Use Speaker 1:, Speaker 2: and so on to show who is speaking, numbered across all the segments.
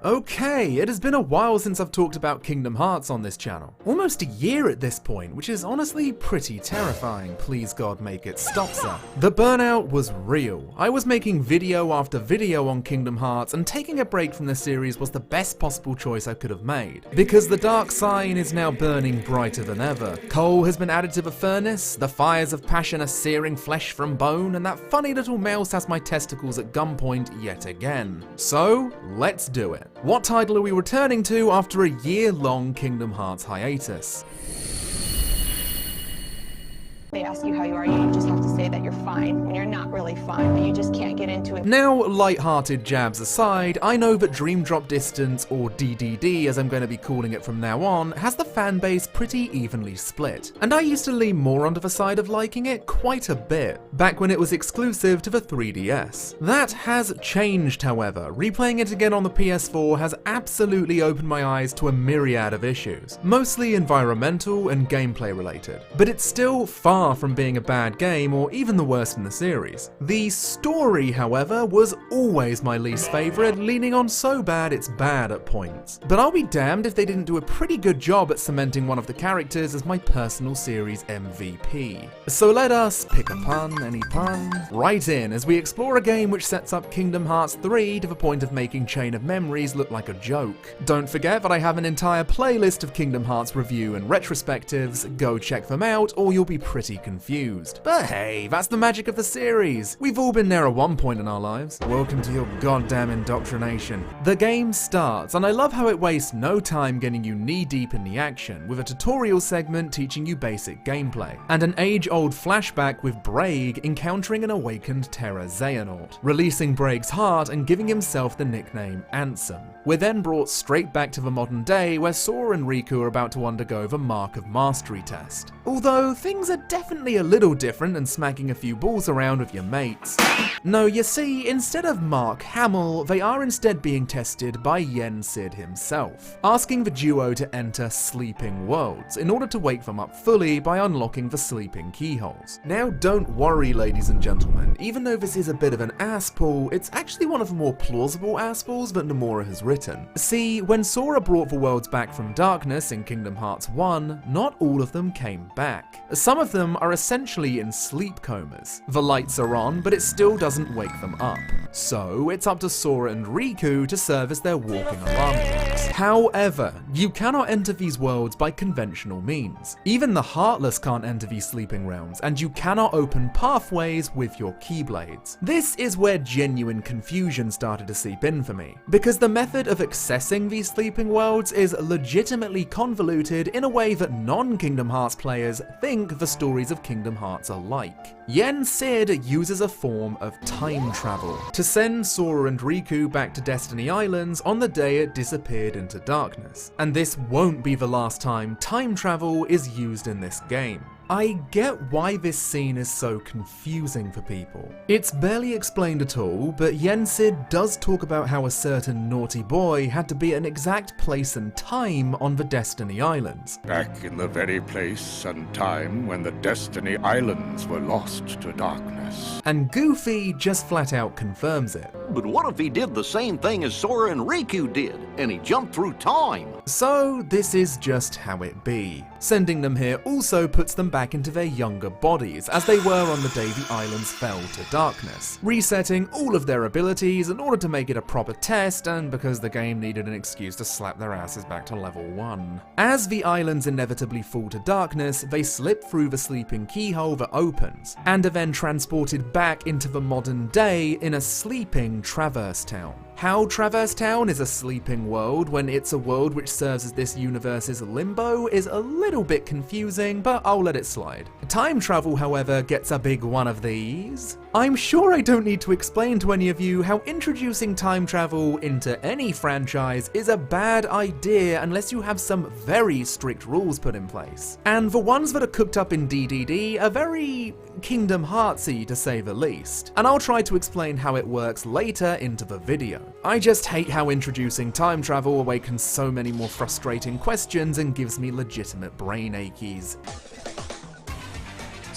Speaker 1: Okay, it has been a while since I've talked about Kingdom Hearts on this channel. Almost a year at this point, which is honestly pretty terrifying. Please God make it stop, sir. The burnout was real. I was making video after video on Kingdom Hearts, and taking a break from the series was the best possible choice I could have made. Because the dark sign is now burning brighter than ever. Coal has been added to the furnace, the fires of passion are searing flesh from bone, and that funny little mouse has my testicles at gunpoint yet again. So, let's do it. What title are we returning to after a year-long Kingdom Hearts hiatus?
Speaker 2: They ask you how you are, you just have to say that you're fine, when you're not really fine, but you just can't get into it.
Speaker 1: Now, light-hearted jabs aside, I know that Dream Drop Distance, or DDD as I'm going to be calling it from now on, has the fanbase pretty evenly split. And I used to lean more onto the side of liking it quite a bit, back when it was exclusive to the 3DS. That has changed, however. Replaying it again on the PS4 has absolutely opened my eyes to a myriad of issues, mostly environmental and gameplay related. But it's still far from being a bad game or even the worst in the series. The story, however, was always my least favourite, leaning on so bad it's bad at points. But I'll be damned if they didn't do a pretty good job at cementing one of the characters as my personal series MVP. So let us pick a pun, any pun, right in as we explore a game which sets up Kingdom Hearts 3 to the point of making Chain of Memories look like a joke. Don't forget that I have an entire playlist of Kingdom Hearts review and retrospectives, go check them out or you'll be pretty confused. But hey, that's the magic of the series. We've all been there at one point in our lives. Welcome to your goddamn indoctrination. The game starts, and I love how it wastes no time getting you knee-deep in the action, with a tutorial segment teaching you basic gameplay, and an age-old flashback with Braig encountering an awakened Terra Xehanort, releasing Braig's heart and giving himself the nickname Ansem. We're then brought straight back to the modern day where Sora and Riku are about to undergo the Mark of Mastery test. Although things are definitely a little different than smacking a few balls around with your mates. No, you see, instead of Mark Hamill, they are instead being tested by Yen Sid himself, asking the duo to enter sleeping worlds in order to wake them up fully by unlocking the sleeping keyholes. Now don't worry ladies and gentlemen, even though this is a bit of an ass pull, it's actually one of the more plausible ass pulls that Nomura has written. See, when Sora brought the worlds back from darkness in Kingdom Hearts 1, not all of them came back. Some of them are essentially in sleep comas. The lights are on, but it still doesn't wake them up. So it's up to Sora and Riku to serve as their walking alarm clocks. However, you cannot enter these worlds by conventional means. Even the Heartless can't enter these sleeping realms, and you cannot open pathways with your keyblades. This is where genuine confusion started to seep in for me, because the method of accessing these sleeping worlds is legitimately convoluted in a way that non-Kingdom Hearts players think the stories of Kingdom Hearts are like. Yen Sid uses a form of time travel to send Sora and Riku back to Destiny Islands on the day it disappeared into darkness, and this won't be the last time time travel is used in this game. I get why this scene is so confusing for people. It's barely explained at all, but Yen Sid does talk about how a certain naughty boy had to be at an exact place and time on the Destiny Islands.
Speaker 3: Back in the very place and time when the Destiny Islands were lost to darkness.
Speaker 1: And Goofy just flat out confirms it.
Speaker 4: But what if he did the same thing as Sora and Riku did, and he jumped through time?
Speaker 1: So this is just how it be. Sending them here also puts them back into their younger bodies, as they were on the day the islands fell to darkness, resetting all of their abilities in order to make it a proper test, and because the game needed an excuse to slap their asses back to level 1. As the islands inevitably fall to darkness, they slip through the sleeping keyhole that opens, and are then transported back into the modern day in a sleeping Traverse Town. How Traverse Town is a sleeping world when it's a world which serves as this universe's limbo is a little bit confusing, but I'll let it slide. Time travel, however, gets a big one of these. I'm sure I don't need to explain to any of you how introducing time travel into any franchise is a bad idea unless you have some very strict rules put in place. And the ones that are cooked up in DDD are very Kingdom Heartsy to say the least, and I'll try to explain how it works later into the video. I just hate how introducing time travel awakens so many more frustrating questions and gives me legitimate brain aches.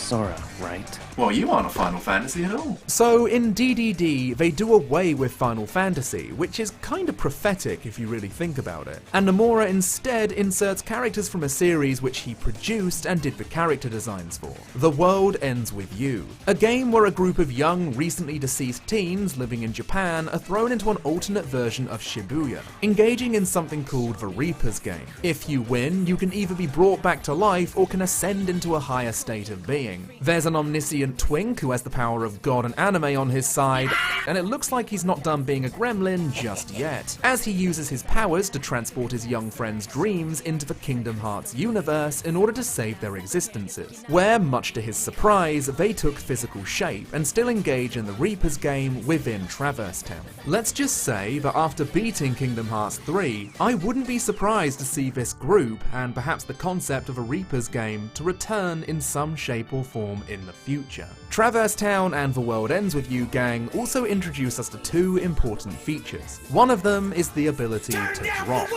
Speaker 5: Sora, right?
Speaker 1: Well, you aren't a Final Fantasy at all. So in DDD, they do away with Final Fantasy, which is kind of prophetic if you really think about it. And Nomura instead inserts characters from a series which he produced and did the character designs for. The World Ends With You, a game where a group of young, recently deceased teens living in Japan are thrown into an alternate version of Shibuya, engaging in something called the Reaper's Game. If you win, you can either be brought back to life or can ascend into a higher state of being. There's an omniscient twink who has the power of God and anime on his side, and it looks like he's not done being a gremlin just yet, as he uses his powers to transport his young friends' dreams into the Kingdom Hearts universe in order to save their existences, where, much to his surprise, they took physical shape and still engage in the Reaper's Game within Traverse Town. Let's just say that after beating Kingdom Hearts 3, I wouldn't be surprised to see this group, and perhaps the concept of a Reaper's Game, to return in some shape or form in the future. Traverse Town and The World Ends With You gang also introduce us to two important features. One of them is the ability to drop.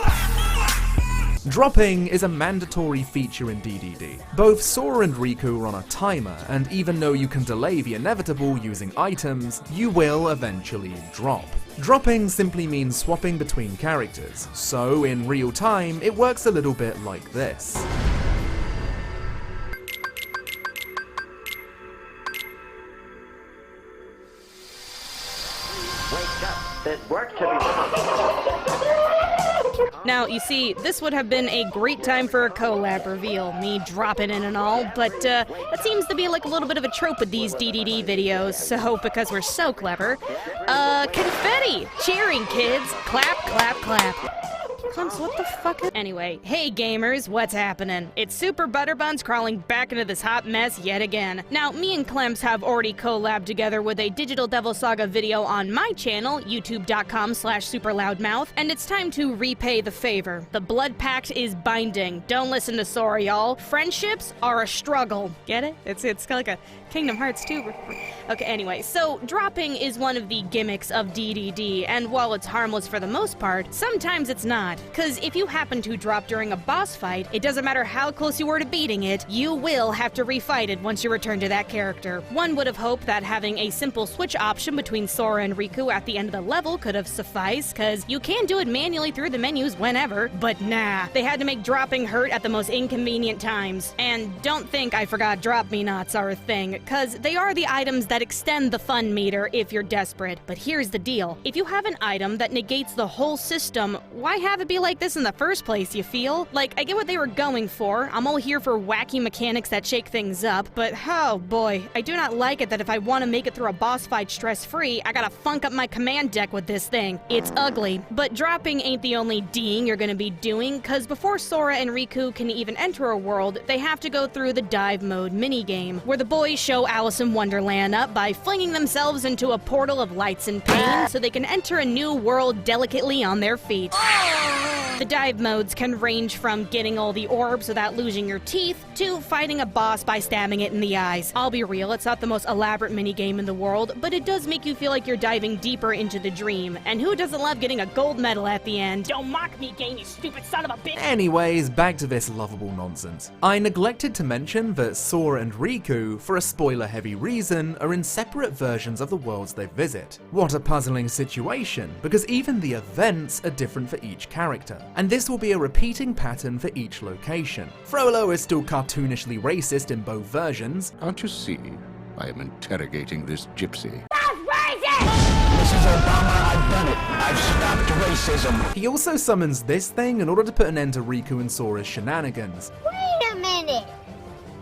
Speaker 1: Dropping is a mandatory feature in DDD. Both Sora and Riku are on a timer, and even though you can delay the inevitable using items, you will eventually drop. Dropping simply means swapping between characters, so in real time it works a little bit like this.
Speaker 6: There's work to be done.
Speaker 7: Now, you see, this would have been a great time for a collab reveal, me dropping in and all, but that seems to be like a little bit of a trope with these DDD videos, so because we're so clever, confetti! Cheering, kids! Clap, clap, clap. Clemps, what the fuck? Anyway, hey gamers, what's happening? It's Super Butterbuns crawling back into this hot mess yet again. Now, me and Clemps have already collabed together with a Digital Devil Saga video on my channel, youtube.com/superloudmouth, and it's time to repay the favor. The blood pact is binding. Don't listen to Sora, y'all. Friendships are a struggle. Get it? It's like a Kingdom Hearts 2. Okay, anyway, so dropping is one of the gimmicks of DDD, and while it's harmless for the most part, sometimes it's not. Cause if you happen to drop during a boss fight, it doesn't matter how close you were to beating it, you will have to refight it once you return to that character. One would have hoped that having a simple switch option between Sora and Riku at the end of the level could have sufficed, cause you can do it manually through the menus whenever, but nah, they had to make dropping hurt at the most inconvenient times. And don't think I forgot drop me knots are a thing, cause they are the items that extend the fun meter if you're desperate. But here's the deal, if you have an item that negates the whole system, why have it be like this in the first place, you feel? Like, I get what they were going for, I'm all here for wacky mechanics that shake things up, but oh boy, I do not like it that if I want to make it through a boss fight stress-free, I gotta funk up my command deck with this thing. It's ugly. But dropping ain't the only D'ing you're gonna be doing, cause before Sora and Riku can even enter a world, they have to go through the dive mode minigame, where the boys show Alice in Wonderland up by flinging themselves into a portal of lights and pain so they can enter a new world delicately on their feet. The dive modes can range from getting all the orbs without losing your teeth, to fighting a boss by stabbing it in the eyes. I'll be real, it's not the most elaborate minigame in the world, but it does make you feel like you're diving deeper into the dream, and who doesn't love getting a gold medal at the end? Don't mock me, game, you stupid son of a bitch!
Speaker 1: Anyways, back to this lovable nonsense. I neglected to mention that Sora and Riku, for a spoiler-heavy reason, are in separate versions of the worlds they visit. What a puzzling situation, because even the events are different for each character, and this will be a repeating pattern for each location. Frollo is still cartoonishly racist in both versions.
Speaker 3: Can't you see? I am interrogating this gypsy.
Speaker 6: Mrs. Obama, I've done it. I've stopped racism.
Speaker 1: He also summons this thing in order to put an end to Riku and Sora's shenanigans.
Speaker 8: Wait a minute!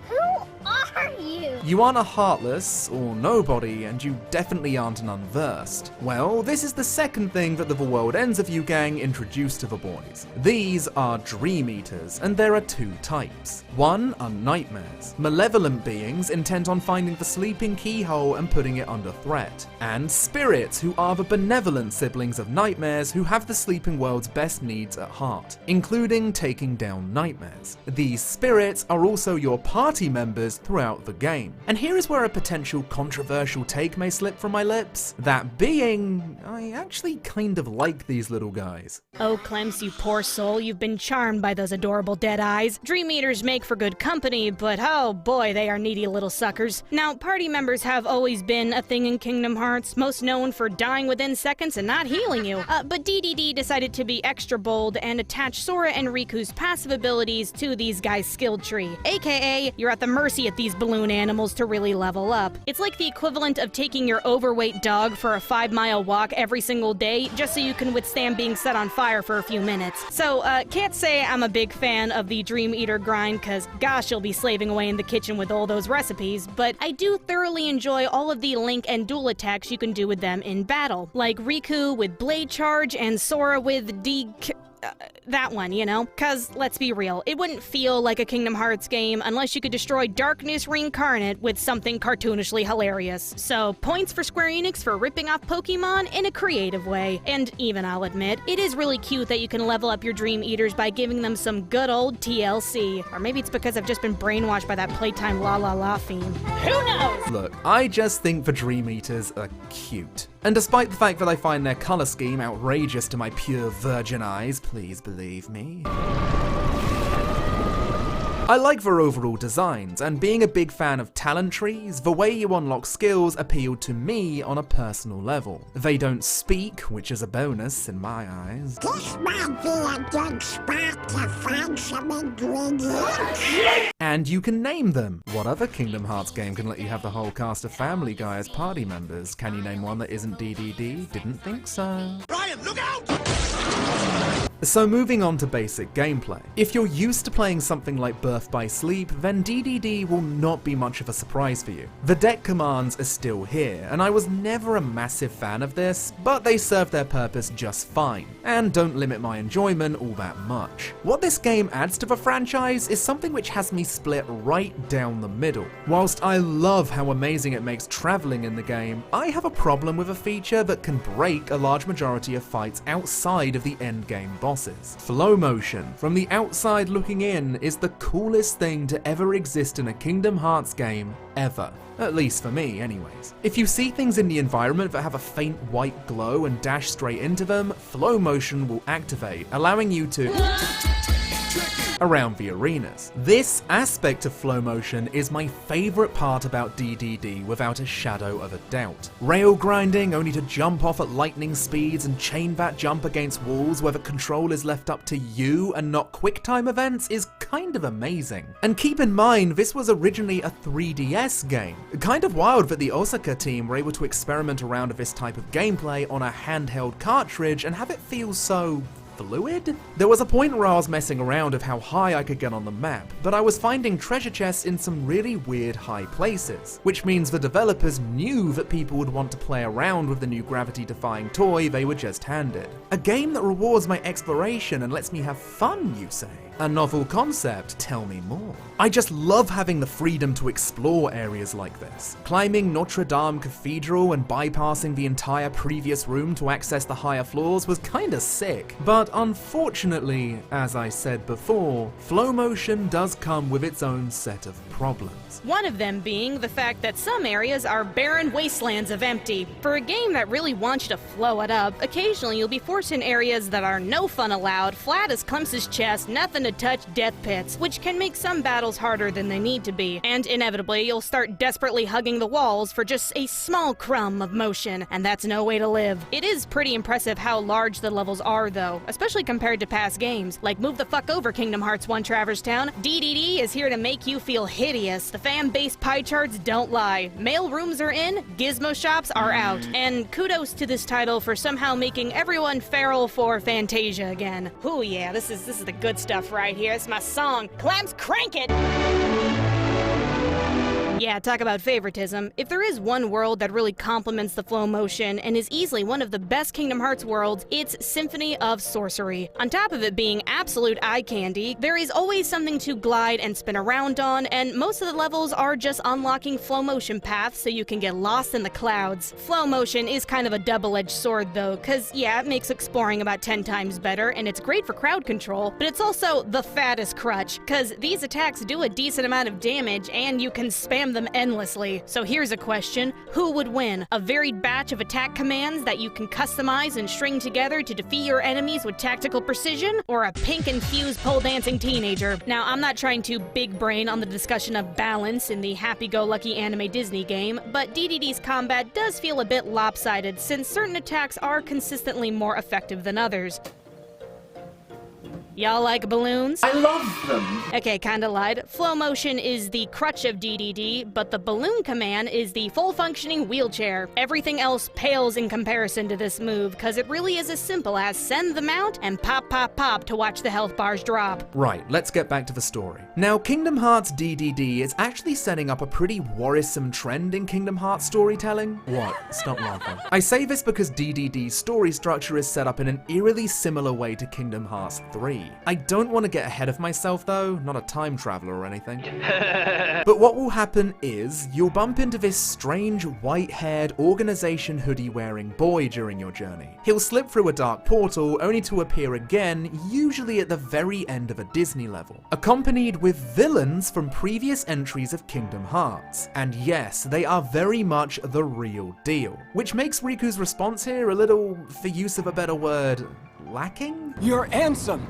Speaker 8: Who are you?
Speaker 1: You aren't a heartless, or nobody, and you definitely aren't an unversed. Well, this is the second thing that the World Ends With You gang introduced to the boys. These are Dream Eaters, and there are two types. One are nightmares, malevolent beings intent on finding the sleeping keyhole and putting it under threat. And spirits, who are the benevolent siblings of nightmares who have the sleeping world's best needs at heart, including taking down nightmares. These spirits are also your party members throughout the game. game. And here is where a potential controversial take may slip from my lips. That being, I actually kind of like these little guys.
Speaker 7: Oh, Clemps, you poor soul, you've been charmed by those adorable dead eyes. Dream Eaters make for good company, but oh boy, they are needy little suckers. Now, party members have always been a thing in Kingdom Hearts, most known for dying within seconds and not healing you. But DDD decided to be extra bold and attach Sora and Riku's passive abilities to these guys' skill tree. AKA, you're at the mercy of these balloon animals to really level up. It's like the equivalent of taking your overweight dog for a 5-mile walk every single day just so you can withstand being set on fire for a few minutes. So, can't say I'm a big fan of the Dream Eater grind, cause gosh, you'll be slaving away in the kitchen with all those recipes, but I do thoroughly enjoy all of the Link and dual attacks you can do with them in battle. Like Riku with Blade Charge and Sora with that one, you know? Cause, let's be real, it wouldn't feel like a Kingdom Hearts game unless you could destroy Darkness Reincarnate with something cartoonishly hilarious. So, points for Square Enix for ripping off Pokemon in a creative way. And even I'll admit, it is really cute that you can level up your Dream Eaters by giving them some good old TLC. Or maybe it's because I've just been brainwashed by that Playtime La La La theme. Who knows?
Speaker 1: Look, I just think the Dream Eaters are cute. And despite the fact that I find their color scheme outrageous to my pure virgin eyes, please believe me, I like their overall designs, and being a big fan of talent trees, the way you unlock skills appealed to me on a personal level. They don't speak, which is a bonus in my eyes.
Speaker 8: This might be a good spot to find some ingredients.
Speaker 1: And you can name them. What other Kingdom Hearts game can let you have the whole cast of Family Guy as party members? Can you name one that isn't DDD? Didn't think so.
Speaker 4: Brian, look out!
Speaker 1: So moving on to basic gameplay. If you're used to playing something like Birth by Sleep, then DDD will not be much of a surprise for you. The deck commands are still here, and I was never a massive fan of this, but they serve their purpose just fine, and don't limit my enjoyment all that much. What this game adds to the franchise is something which has me split right down the middle. Whilst I love how amazing it makes traveling in the game, I have a problem with a feature that can break a large majority of fights outside of the endgame bosses. Flow motion, from the outside looking in, is the coolest thing to ever exist in a Kingdom Hearts game ever. At least for me, anyways. If you see things in the environment that have a faint white glow and dash straight into them, flow motion will activate, allowing you to around the arenas. This aspect of flow motion is my favourite part about DDD without a shadow of a doubt. Rail grinding only to jump off at lightning speeds and chain that jump against walls where the control is left up to you and not QuickTime events is kind of amazing. And keep in mind, this was originally a 3DS game. Kind of wild that the Osaka team were able to experiment around with this type of gameplay on a handheld cartridge and have it feel so fluid? There was a point where I was messing around with how high I could get on the map, but I was finding treasure chests in some really weird high places, which means the developers knew that people would want to play around with the new gravity-defying toy they were just handed. A game that rewards my exploration and lets me have fun, you say? A novel concept, tell me more. I just love having the freedom to explore areas like this. Climbing Notre Dame Cathedral and bypassing the entire previous room to access the higher floors was kinda sick, but unfortunately, as I said before, flow motion does come with its own set of problems.
Speaker 7: One of them being the fact that some areas are barren wastelands of empty. For a game that really wants you to flow it up, occasionally you'll be forced in areas that are no fun allowed, flat as Clemps' chest, nothing to touch, death pits, which can make some battles harder than they need to be. And inevitably, you'll start desperately hugging the walls for just a small crumb of motion, and that's no way to live. It is pretty impressive how large the levels are though, especially compared to past games. Like move the fuck over Kingdom Hearts 1 Traverse Town. DDD is here to make you feel hideous. The fan-based pie charts don't lie. Mail rooms are in, gizmo shops are out. And kudos to this title for somehow making everyone feral for Fantasia again. Ooh yeah, this is the good stuff right here. It's my song. Clemps, crank it! Yeah, talk about favoritism. If there is one world that really complements the flow motion and is easily one of the best Kingdom Hearts worlds, it's Symphony of Sorcery. On top of it being absolute eye candy, there is always something to glide and spin around on, and most of the levels are just unlocking flow motion paths so you can get lost in the clouds. Flow motion is kind of a double-edged sword though, cause yeah, it makes exploring about 10 times better, and it's great for crowd control, but it's also the fattest crutch, cause these attacks do a decent amount of damage and you can spam spam them endlessly. So here's a question. Who would win? A varied batch of attack commands that you can customize and string together to defeat your enemies with tactical precision? Or a pink-infused pole-dancing teenager? Now, I'm not trying to big brain on the discussion of balance in the happy-go-lucky anime Disney game, but DDD's combat does feel a bit lopsided since certain attacks are consistently more effective than others. Y'all like balloons?
Speaker 5: I love them.
Speaker 7: Okay, kinda lied. Flow motion is the crutch of DDD, but the balloon command is the full-functioning wheelchair. Everything else pales in comparison to this move, cause it really is as simple as send them out and pop, pop, pop to watch the health bars drop.
Speaker 1: Right, let's get back to the story. Now, Kingdom Hearts DDD is actually setting up a pretty worrisome trend in Kingdom Hearts storytelling. What? Stop laughing. I say this because DDD's story structure is set up in an eerily similar way to Kingdom Hearts 3. I don't want to get ahead of myself though, not a time traveler or anything. But what will happen is, you'll bump into this strange, white-haired, organization hoodie-wearing boy during your journey. He'll slip through a dark portal, only to appear again, usually at the very end of a Disney level, accompanied with villains from previous entries of Kingdom Hearts. And yes, they are very much the real deal. Which makes Riku's response here a little, for use of a better word, lacking?
Speaker 9: You're Ansem!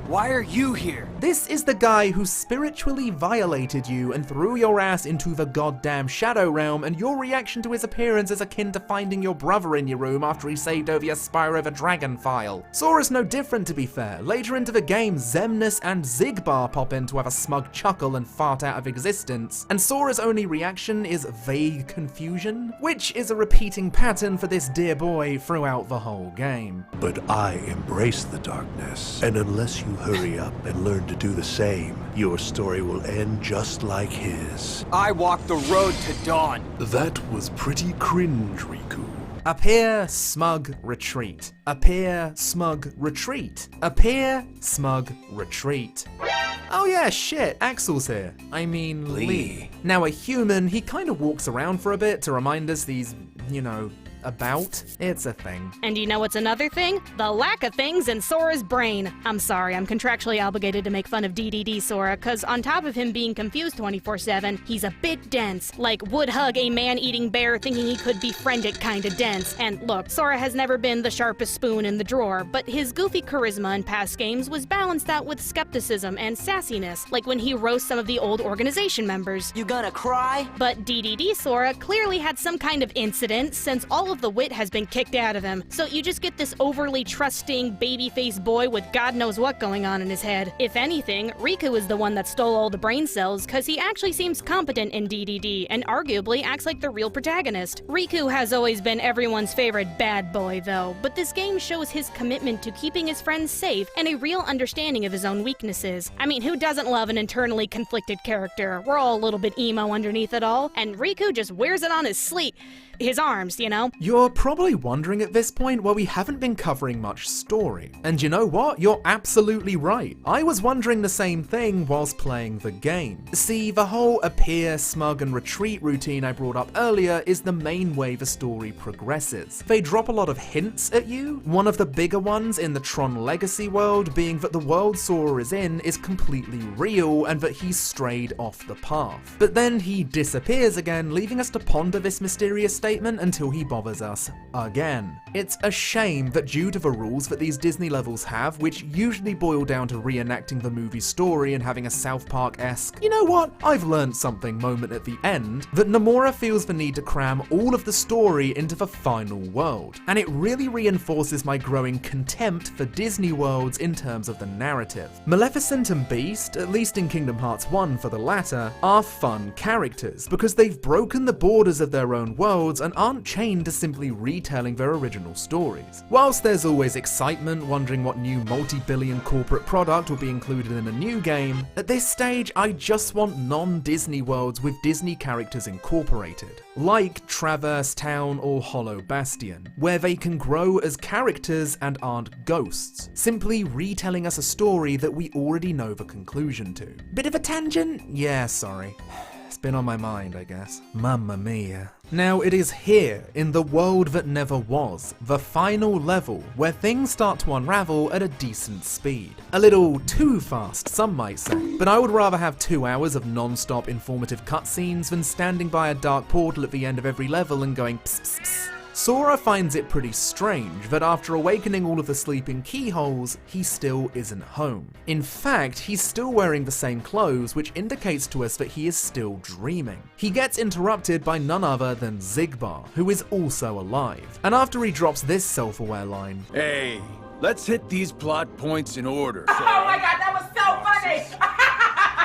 Speaker 9: Why are you here?
Speaker 1: This is the guy who spiritually violated you and threw your ass into the goddamn Shadow Realm, and your reaction to his appearance is akin to finding your brother in your room after he saved over your Spyro the Dragon file. Sora's no different, to be fair. Later into the game, Xemnas and Xigbar pop in to have a smug chuckle and fart out of existence, and Sora's only reaction is vague confusion, which is a repeating pattern for this dear boy throughout the whole game.
Speaker 10: But I embrace the darkness, and unless you hurry up and learn to do the same, your story will end just like his.
Speaker 9: I walked the road to dawn.
Speaker 10: That was pretty cringe, Riku.
Speaker 1: Appear, smug, retreat. Appear, smug, retreat. Appear, smug, retreat. Oh yeah, shit, Axel's here. I mean, Lee. Now a human, he kind of walks around for a bit to remind us these, you know, about. It's a thing.
Speaker 7: And you know what's another thing? The lack of things in Sora's brain. I'm sorry, I'm contractually obligated to make fun of DDD Sora, cause on top of him being confused 24/7, he's a bit dense. Like, would hug a man-eating bear thinking he could befriend it kinda dense. And look, Sora has never been the sharpest spoon in the drawer, but his goofy charisma in past games was balanced out with skepticism and sassiness, like when he roasts some of the old organization members.
Speaker 9: You gonna cry?
Speaker 7: But DDD Sora clearly had some kind of incident, since all of the wit has been kicked out of him. So you just get this overly trusting, baby-faced boy with God knows what going on in his head. If anything, Riku is the one that stole all the brain cells, cause he actually seems competent in DDD, and arguably acts like the real protagonist. Riku has always been everyone's favorite bad boy though, but this game shows his commitment to keeping his friends safe and a real understanding of his own weaknesses. I mean, who doesn't love an internally conflicted character? We're all a little bit emo underneath it all, and Riku just wears it on his sleeve. His arms, you know?
Speaker 1: You're probably wondering at this point why we haven't been covering much story. And you know what? You're absolutely right. I was wondering the same thing whilst playing the game. See, the whole appear, smug, and retreat routine I brought up earlier is the main way the story progresses. They drop a lot of hints at you, one of the bigger ones in the Tron Legacy world being that the world Sora is in is completely real and that he's strayed off the path. But then he disappears again, leaving us to ponder this mysterious statement until he bothers us again. It's a shame that due to the rules that these Disney levels have, which usually boil down to reenacting the movie story and having a South Park-esque, you know what, I've learned something moment at the end, that Nomura feels the need to cram all of the story into the final world. And it really reinforces my growing contempt for Disney worlds in terms of the narrative. Maleficent and Beast, at least in Kingdom Hearts 1 for the latter, are fun characters because they've broken the borders of their own worlds and aren't chained to simply retelling their original stories. Whilst there's always excitement wondering what new multi-billion corporate product will be included in a new game, at this stage I just want non-Disney worlds with Disney characters incorporated, like Traverse Town or Hollow Bastion, where they can grow as characters and aren't ghosts, simply retelling us a story that we already know the conclusion to. Bit of a tangent? Yeah, sorry. It's been on my mind, I guess. Mamma mia. Now, it is here, in the world that never was, the final level, where things start to unravel at a decent speed. A little too fast, some might say, but I would rather have 2 hours of non-stop informative cutscenes than standing by a dark portal at the end of every level and going psst psst psst. Sora finds it pretty strange that after awakening all of the sleeping keyholes, he still isn't home. In fact, he's still wearing the same clothes, which indicates to us that he is still dreaming. He gets interrupted by none other than Xigbar, who is also alive. And after he drops this self-aware line,
Speaker 9: Hey, let's hit these plot points in order.
Speaker 5: Oh my god, that was so funny!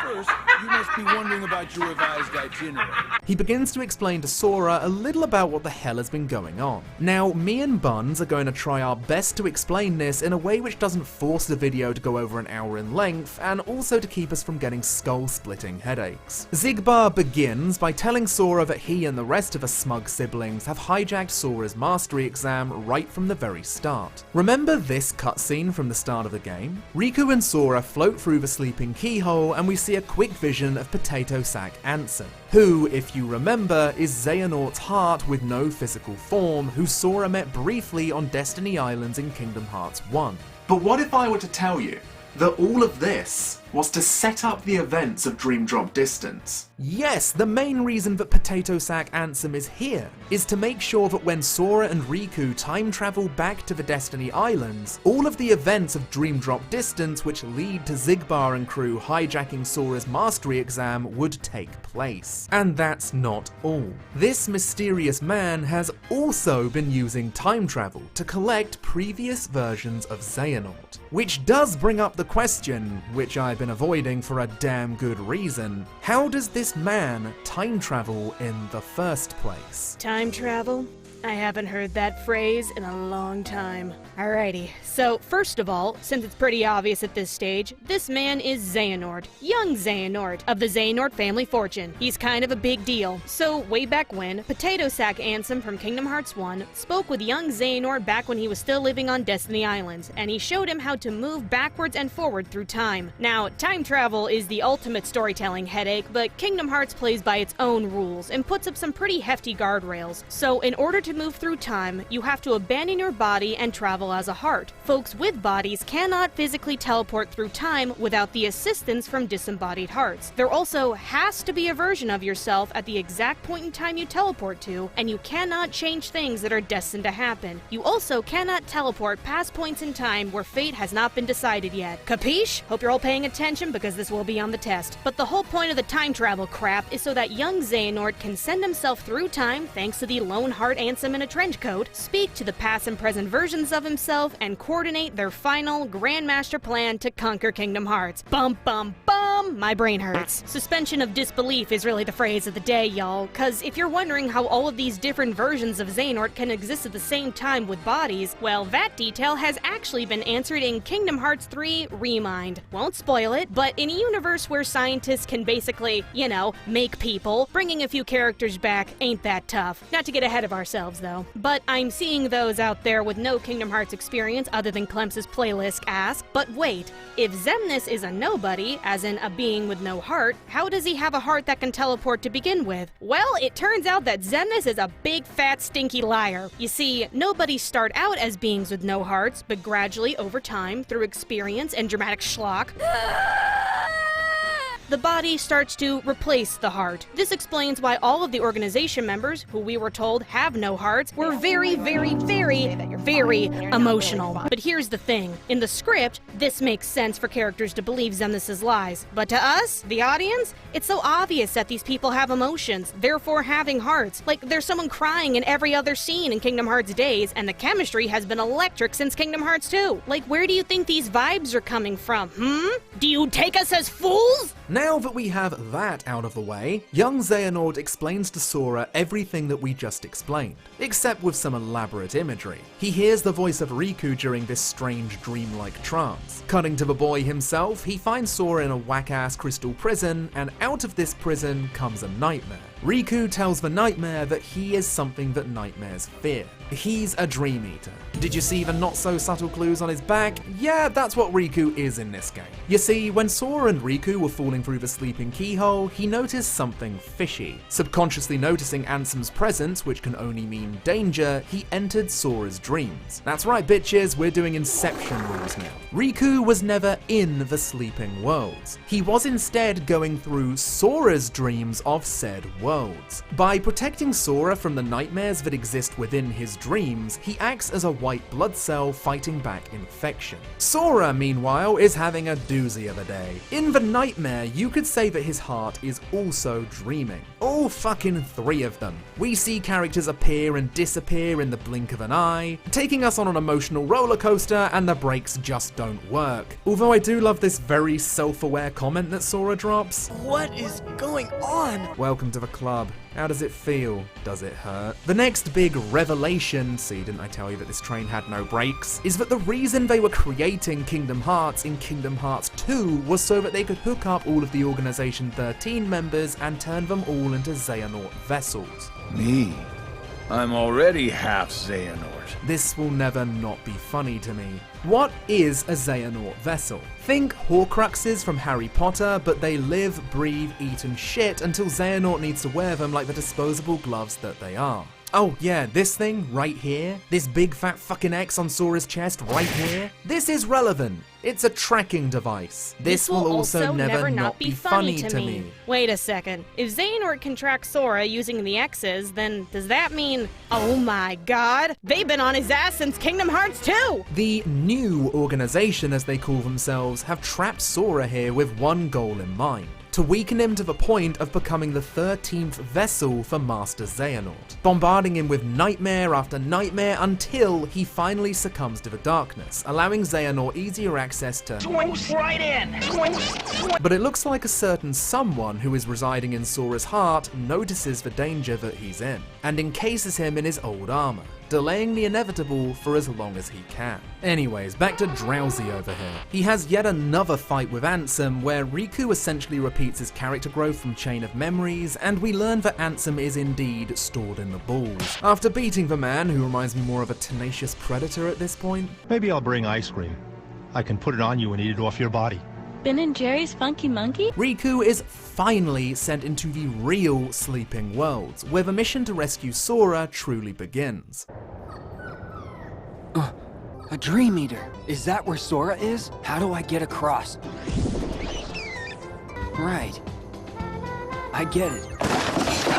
Speaker 9: First, you must be wondering about your revised itinerary.
Speaker 1: he begins to explain to Sora a little about what the hell has been going on. Now, me and Buns are going to try our best to explain this in a way which doesn't force the video to go over an hour in length, and also to keep us from getting skull-splitting headaches. Xigbar begins by telling Sora that he and the rest of the smug siblings have hijacked Sora's mastery exam right from the very start. Remember this cutscene from the start of the game? Riku and Sora float through the sleeping keyhole and we see a quick vision of Potato Sack Ansem, who, if you remember, is Xehanort's heart with no physical form, who Sora met briefly on Destiny Islands in Kingdom Hearts 1. But what if I were to tell you that all of this was to set up the events of Dream Drop Distance? Yes, the main reason that Potato Sack Ansem is here is to make sure that when Sora and Riku time travel back to the Destiny Islands, all of the events of Dream Drop Distance which lead to Xigbar and crew hijacking Sora's mastery exam would take place. And that's not all. This mysterious man has also been using time travel to collect previous versions of Xehanort, which does bring up the question, which I've been avoiding for a damn good reason: how does this man time travel in the first place?
Speaker 7: Time travel? I haven't heard that phrase in a long time. Alrighty, so first of all, since it's pretty obvious at this stage, this man is Xehanort, young Xehanort, of the Xehanort family fortune. He's kind of a big deal. So way back when, Potato Sack Ansem from Kingdom Hearts 1 spoke with young Xehanort back when he was still living on Destiny Islands, and he showed him how to move backwards and forward through time. Now, time travel is the ultimate storytelling headache, but Kingdom Hearts plays by its own rules and puts up some pretty hefty guardrails. So in order to move through time, you have to abandon your body and travel as a heart. Folks with bodies cannot physically teleport through time without the assistance from disembodied hearts. There also has to be a version of yourself at the exact point in time you teleport to, and you cannot change things that are destined to happen. You also cannot teleport past points in time where fate has not been decided yet. Capiche? Hope you're all paying attention because this will be on the test. But the whole point of the time travel crap is so that young Xehanort can send himself through time thanks to the lone heart Ansem in a trench coat, speak to the past and present versions of himself, and coordinate their final Grandmaster plan to conquer Kingdom Hearts. Bum bum bum! My brain hurts. Suspension of disbelief is really the phrase of the day, y'all, cause if you're wondering how all of these different versions of Xehanort can exist at the same time with bodies, well, that detail has actually been answered in Kingdom Hearts 3 Remind. Won't spoil it, but in a universe where scientists can basically, you know, make people, bringing a few characters back ain't that tough. Not to get ahead of ourselves, though. But I'm seeing those out there with no Kingdom Hearts experience other than Clemps' playlist ask, but wait, if Xemnas is a nobody, as in a being with no heart, how does he have a heart that can teleport to begin with? Well, it turns out that Xemnas is a big fat stinky liar. You see, nobodies start out as beings with no hearts, but gradually over time, through experience and dramatic schlock, the body starts to replace the heart. This explains why all of the organization members, who we were told have no hearts, were very emotional. But here's the thing. In the script, this makes sense for characters to believe Xemnas' lies. But to us, the audience, it's so obvious that these people have emotions, therefore having hearts. Like, there's someone crying in every other scene in Kingdom Hearts days, and the chemistry has been electric since Kingdom Hearts 2. Like, where do you think these vibes are coming from, Do you take us as fools?
Speaker 1: Now that we have that out of the way, young Xehanort explains to Sora everything that we just explained, except with some elaborate imagery. He he hears the voice of Riku during this strange dreamlike trance. Cutting to the boy himself, he finds Sora in a whack-ass crystal prison, and out of this prison comes a nightmare. Riku tells the nightmare that he is something that nightmares fear. He's a Dream Eater. Did you see the not-so-subtle clues on his back? Yeah, that's what Riku is in this game. You see, when Sora and Riku were falling through the sleeping keyhole, he noticed something fishy. Subconsciously noticing Ansem's presence, which can only mean danger, he entered Sora's dreams. That's right, bitches, we're doing Inception rules now. Riku was never in the sleeping worlds. He was instead going through Sora's dreams of said worlds. By protecting Sora from the nightmares that exist within his dreams, he acts as a white blood cell fighting back infection. Sora, meanwhile, is having a doozy of a day. In the nightmare, you could say that his heart is also dreaming. All fucking 3 of them. We see characters appear and disappear in the blink of an eye, taking us on an emotional roller coaster, and the brakes just don't work. Although I do love this very self-aware comment that Sora drops.
Speaker 9: What is going on?
Speaker 1: Welcome to the club. How does it feel? Does it hurt? The next big revelation, see, didn't I tell you that this train had no brakes, is that the reason they were creating Kingdom Hearts in Kingdom Hearts 2 was so that they could hook up all of the Organization 13 members and turn them all into Xehanort vessels.
Speaker 11: Me? I'm already half Xehanort.
Speaker 1: This will never not be funny to me. What is a Xehanort vessel? Think Horcruxes from Harry Potter, but they live, breathe, eat and shit until Xehanort needs to wear them like the disposable gloves that they are. Oh yeah, this thing right here, this big fat fucking X on Sora's chest right here, this is relevant. It's a tracking device. This will also never not be funny to me.
Speaker 7: Wait a second. If Xehanort can track Sora using the X's, then does that mean, oh my god, they've been on his ass since Kingdom Hearts 2?
Speaker 1: The new organization, as they call themselves, have trapped Sora here with one goal in mind: to weaken him to the point of becoming the 13th vessel for Master Xehanort, bombarding him with nightmare after nightmare until he finally succumbs to the darkness, allowing Xehanort easier access to
Speaker 6: Right in!
Speaker 1: But it looks like a certain someone who is residing in Sora's heart notices the danger that he's in, and encases him in his old armor, delaying the inevitable for as long as he can. Anyways, back to Drowsy over here. He has yet another fight with Ansem, where Riku essentially repeats his character growth from Chain of Memories, and we learn that Ansem is indeed stored in the balls. After beating the man, who reminds me more of a tenacious predator at this point.
Speaker 12: Maybe I'll bring ice cream. I can put it on you and eat it off your body.
Speaker 13: Ben & Jerry's Funky Monkey?
Speaker 1: Riku is finally sent into the real sleeping worlds, where the mission to rescue Sora truly begins.
Speaker 9: A Dream Eater. Is that where Sora is? How do I get across? Right. I get it.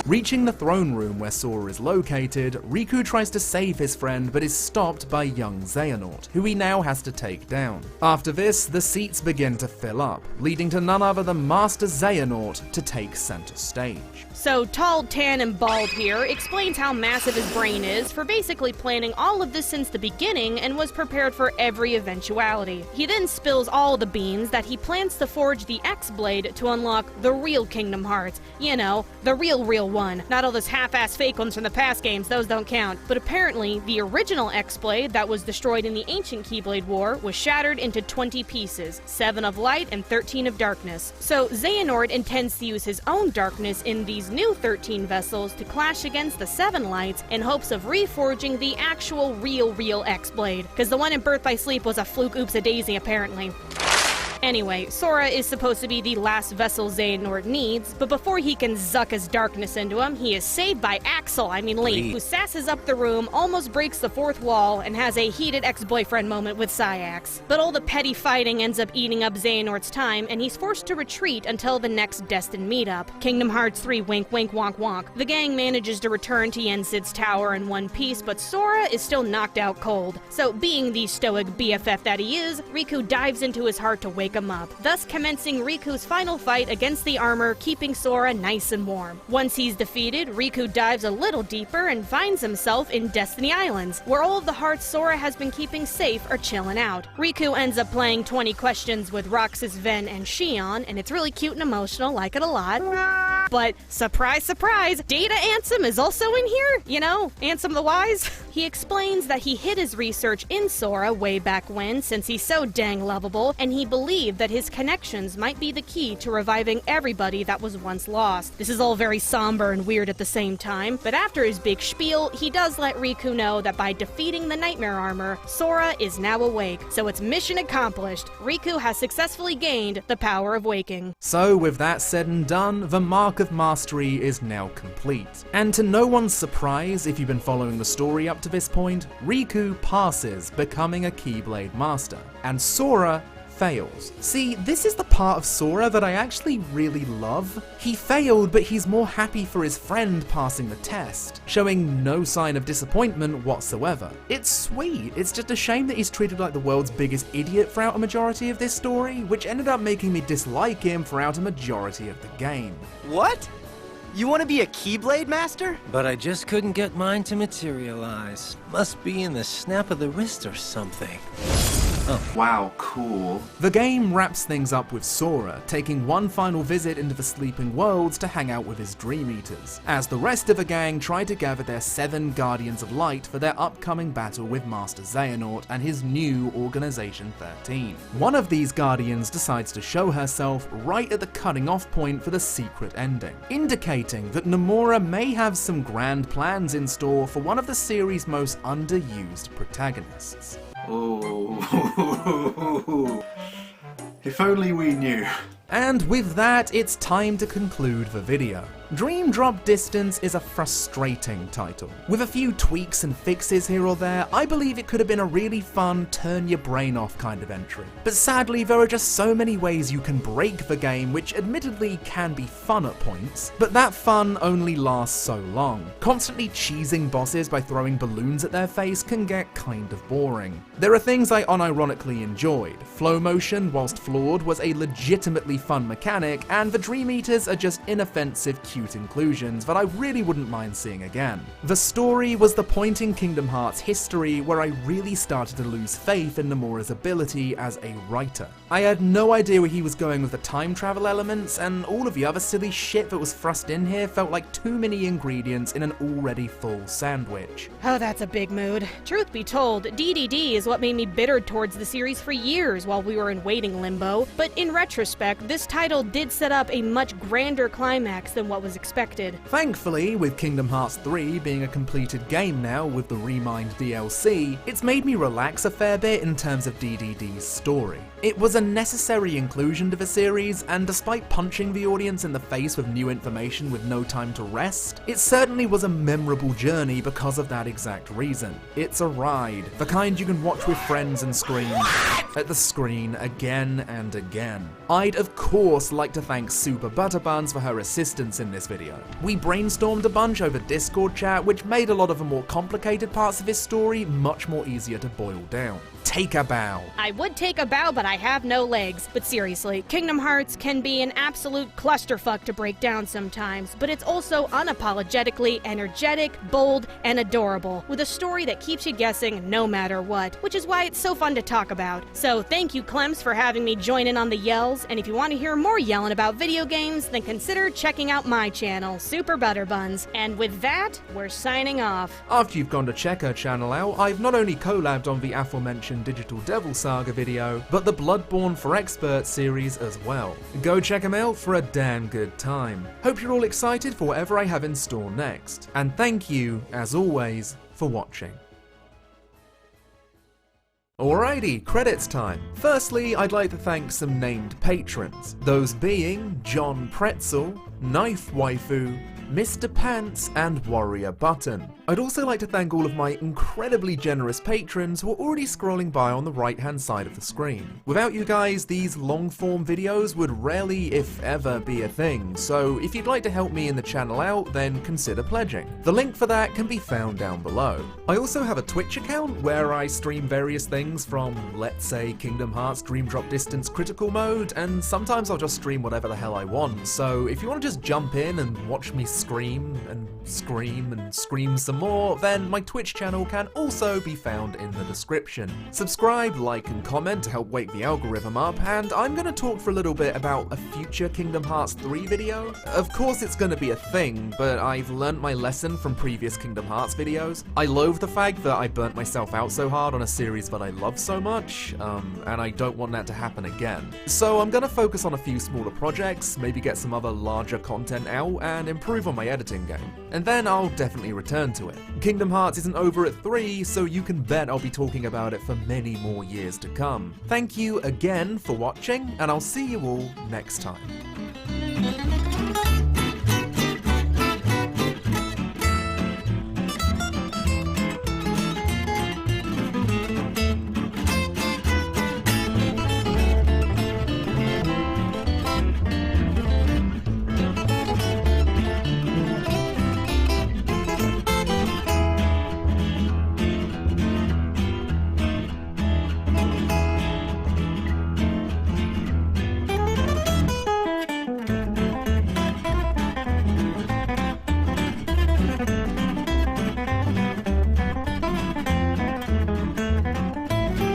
Speaker 1: Reaching the throne room where Sora is located, Riku tries to save his friend but is stopped by young Xehanort, who he now has to take down. After this, the seats begin to fill up, leading to none other than Master Xehanort to take center stage.
Speaker 7: So Tall, Tan, and Bald here explains how massive his brain is for basically planning all of this since the beginning and was prepared for every eventuality. He then spills all the beans that he plans to forge the X-Blade to unlock the real Kingdom Hearts. You know, the real one. Not all those half-ass fake ones from the past games, those don't count. But apparently, the original X-Blade that was destroyed in the ancient Keyblade War was shattered into 20 pieces, 7 of light and 13 of darkness. So Xehanort intends to use his own darkness in these new 13 vessels to clash against the 7 lights in hopes of reforging the actual real X-Blade. Because the one in Birth by Sleep was a fluke oops-a-daisy apparently. Anyway, Sora is supposed to be the last vessel Xehanort needs, but before he can zuck his darkness into him, he is saved by Lee, who sasses up the room, almost breaks the 4th wall, and has a heated ex-boyfriend moment with Sayax. But all the petty fighting ends up eating up Xehanort's time, and he's forced to retreat until the next destined meetup. Kingdom Hearts 3 wink wink wonk wonk. The gang manages to return to Yensid's tower in one piece, but Sora is still knocked out cold. So being the stoic BFF that he is, Riku dives into his heart to wake him up, thus commencing Riku's final fight against the armor, keeping Sora nice and warm. Once he's defeated, Riku dives a little deeper and finds himself in Destiny Islands, where all of the hearts Sora has been keeping safe are chilling out. Riku ends up playing 20 Questions with Roxas, Ven, and Xion, and it's really cute and emotional, like it a lot. But surprise, surprise, Data Ansem is also in here? You know, Ansem the Wise? He explains that he hid his research in Sora way back when, since he's so dang lovable, and he believed that his connections might be the key to reviving everybody that was once lost. This is all very somber and weird at the same time, but after his big spiel, he does let Riku know that by defeating the Nightmare Armor, Sora is now awake. So it's mission accomplished. Riku has successfully gained the power of waking.
Speaker 1: So with that said and done, the Mark of Mastery is now complete. And to no one's surprise, if you've been following the story up to this point, Riku passes, becoming a Keyblade Master, and Sora fails. See, this is the part of Sora that I actually really love. He failed, but he's more happy for his friend passing the test, showing no sign of disappointment whatsoever. It's sweet, it's just a shame that he's treated like the world's biggest idiot throughout a majority of this story, which ended up making me dislike him throughout a majority of the game.
Speaker 9: What? You want to be a Keyblade Master? But I just couldn't get mine to materialize. Must be in the snap of the wrist or something. Oh.
Speaker 1: Wow, cool. The game wraps things up with Sora taking one final visit into the Sleeping Worlds to hang out with his Dream Eaters, as the rest of the gang try to gather their 7 Guardians of Light for their upcoming battle with Master Xehanort and his new Organization 13. One of these Guardians decides to show herself right at the cutting off point for the secret ending, indicating that Nomura may have some grand plans in store for one of the series' most underused protagonists.
Speaker 14: Oh, if only we knew.
Speaker 1: And with that, it's time to conclude the video. Dream Drop Distance is a frustrating title. With a few tweaks and fixes here or there, I believe it could have been a really fun, turn your brain off kind of entry. But sadly, there are just so many ways you can break the game, which admittedly can be fun at points, but that fun only lasts so long. Constantly cheesing bosses by throwing balloons at their face can get kind of boring. There are things I unironically enjoyed. Flow motion, whilst flawed, was a legitimately fun mechanic, and the Dream Eaters are just inoffensive, cute inclusions that I really wouldn't mind seeing again. The story was the point in Kingdom Hearts history where I really started to lose faith in Nomura's ability as a writer. I had no idea where he was going with the time travel elements, and all of the other silly shit that was thrust in here felt like too many ingredients in an already full sandwich.
Speaker 7: Oh, that's a big mood. Truth be told, DDD is what made me bitter towards the series for years while we were in waiting limbo, but in retrospect, this title did set up a much grander climax than what was expected.
Speaker 1: Thankfully, with Kingdom Hearts 3 being a completed game now with the Remind DLC, it's made me relax a fair bit in terms of DDD's story. It was a necessary inclusion to the series, and despite punching the audience in the face with new information with no time to rest, it certainly was a memorable journey because of that exact reason. It's a ride, the kind you can watch with friends and scream at the screen again and again. I'd of course like to thank SuperButterBuns for her assistance in this video. We brainstormed a bunch over Discord chat, which made a lot of the more complicated parts of this story much more easier to boil down. Take a bow.
Speaker 7: I would take a bow, but I have no legs. But seriously, Kingdom Hearts can be an absolute clusterfuck to break down sometimes, but it's also unapologetically energetic, bold, and adorable, with a story that keeps you guessing no matter what, which is why it's so fun to talk about. So thank you, Clemps, for having me join in on the yells, and if you want to hear more yelling about video games, then consider checking out my channel, SuperButterBuns. And with that, we're signing off.
Speaker 1: After you've gone to check her channel out, I've not only collabed on the aforementioned Digital Devil Saga video, but the Bloodborne for Experts series as well. Go check them out for a damn good time. Hope you're all excited for whatever I have in store next, and thank you, as always, for watching. Alrighty, credits time. Firstly, I'd like to thank some named patrons, those being John Pretzel, Knife Waifu, Mr. Pants, and Warrior Button. I'd also like to thank all of my incredibly generous patrons who are already scrolling by on the right-hand side of the screen. Without you guys, these long-form videos would rarely, if ever, be a thing, so if you'd like to help me in the channel out, then consider pledging. The link for that can be found down below. I also have a Twitch account where I stream various things from, let's say, Kingdom Hearts Dream Drop Distance Critical Mode, and sometimes I'll just stream whatever the hell I want, so if you want to just jump in and watch me scream and scream and scream some more, then my Twitch channel can also be found in the description. Subscribe, like, and comment to help wake the algorithm up, and I'm gonna talk for a little bit about a future Kingdom Hearts 3 video. Of course it's gonna be a thing, but I've learnt my lesson from previous Kingdom Hearts videos. I loathe the fact that I burnt myself out so hard on a series that I love so much, and I don't want that to happen again. So I'm gonna focus on a few smaller projects, maybe get some other larger content out, and improve on my editing game. And then I'll definitely return to it. Kingdom Hearts isn't over at 3, so you can bet I'll be talking about it for many more years to come. Thank you again for watching, and I'll see you all next time.